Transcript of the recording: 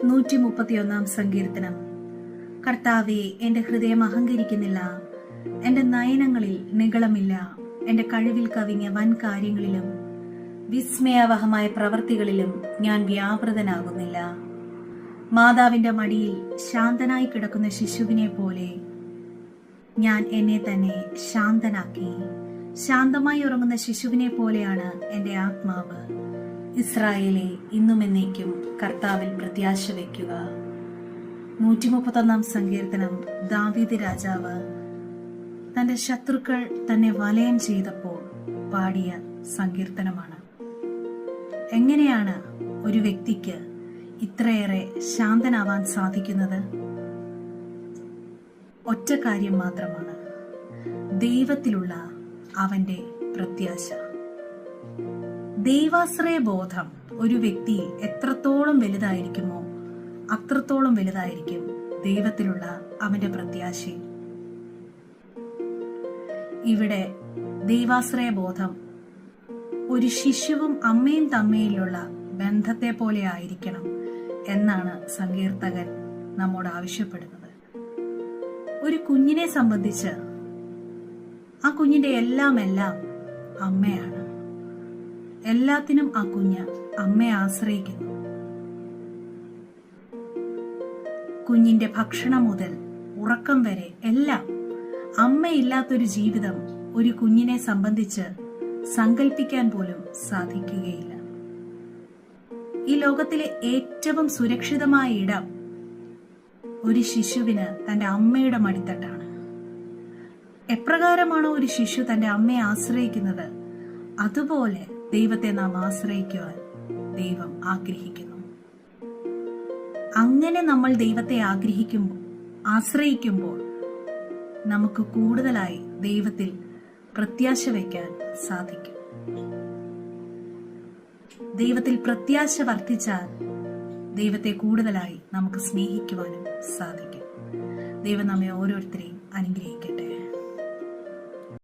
131 സങ്കീർത്തനം. കർത്താവേ, എന്റെ ഹൃദയം അഹങ്കരിക്കുന്നില്ല, എന്റെ നയനങ്ങളിൽ നിഗളമില്ല. എന്റെ കഴിവിൽ കവിഞ്ഞ വൻ കാര്യങ്ങളിലും വിസ്മയാവഹമായ പ്രവൃത്തികളിലും ഞാൻ വ്യാപൃതനാകുന്നില്ല. മാതാവിന്റെ മടിയിൽ ശാന്തനായി കിടക്കുന്ന ശിശുവിനെ പോലെ ഞാൻ എന്നെ തന്നെ ശാന്തനാക്കി. ശാന്തമായി ഉറങ്ങുന്ന ശിശുവിനെ പോലെയാണ് എന്റെ ആത്മാവ്. ഇസ്രായേലെ, ഇന്നും എന്നേക്കും കർത്താവിൽ പ്രത്യാശ വയ്ക്കുക. 131 സങ്കീർത്തനം. ദാവീദ് രാജാവ് തന്റെ ശത്രുക്കൾ തന്നെ വലയം ചെയ്തപ്പോൾ പാടിയ സങ്കീർത്തനമാണ്. എങ്ങനെയാണ് ഒരു വ്യക്തിക്ക് ഇത്രയേറെ ശാന്തനാവാൻ സാധിക്കുന്നത്? ഒറ്റ കാര്യം മാത്രമാണ്: ദൈവത്തിലുള്ള അവന്റെ പ്രത്യാശ. ദൈവാശ്രയ ബോധം ഒരു വ്യക്തിയിൽ എത്രത്തോളം വലുതായിരിക്കുമോ അത്രത്തോളം വലുതായിരിക്കും ദൈവത്തിലുള്ള അവന്റെ പ്രത്യാശയും. ഇവിടെ ദൈവാശ്രയ ബോധം ഒരു ശിശുവും അമ്മയും തമ്മിലുള്ള ബന്ധത്തെ പോലെ ആയിരിക്കണം എന്നാണ് സങ്കീർത്തകൻ നമ്മോട് ആവശ്യപ്പെടുന്നത്. ഒരു കുഞ്ഞിനെ സംബന്ധിച്ച് ആ കുഞ്ഞിന്റെ എല്ലാം അമ്മയാണ്. എല്ലാത്തിനും ആ കുഞ്ഞ് അമ്മയെ ആശ്രയിക്കുന്നു. കുഞ്ഞിന്റെ ഭക്ഷണം മുതൽ ഉറക്കം വരെ എല്ലാം. അമ്മയില്ലാത്തൊരു ജീവിതം ഒരു കുഞ്ഞിനെ സംബന്ധിച്ച് സങ്കല്പിക്കാൻ പോലും സാധിക്കുകയില്ല. ഈ ലോകത്തിലെ ഏറ്റവും സുരക്ഷിതമായ ഇടം ഒരു ശിശുവിന് തന്റെ അമ്മയുടെ മടിത്തട്ടാണ്. എപ്രകാരമാണോ ഒരു ശിശു തന്റെ അമ്മയെ ആശ്രയിക്കുന്നത്, അതുപോലെ ദൈവത്തെ നാം ആശ്രയിക്കുവാൻ ദൈവം ആഗ്രഹിക്കുന്നു. അങ്ങനെ നമ്മൾ ദൈവത്തെ ആശ്രയിക്കുമ്പോൾ നമുക്ക് കൂടുതലായി ദൈവത്തിൽ പ്രത്യാശ വയ്ക്കാൻ സാധിക്കും. ദൈവത്തിൽ പ്രത്യാശ വർദ്ധിച്ചാൽ ദൈവത്തെ കൂടുതലായി നമുക്ക് സ്നേഹിക്കുവാനും സാധിക്കും. ദൈവം നമ്മെ ഓരോരുത്തരെയും അനുഗ്രഹിക്കട്ടെ.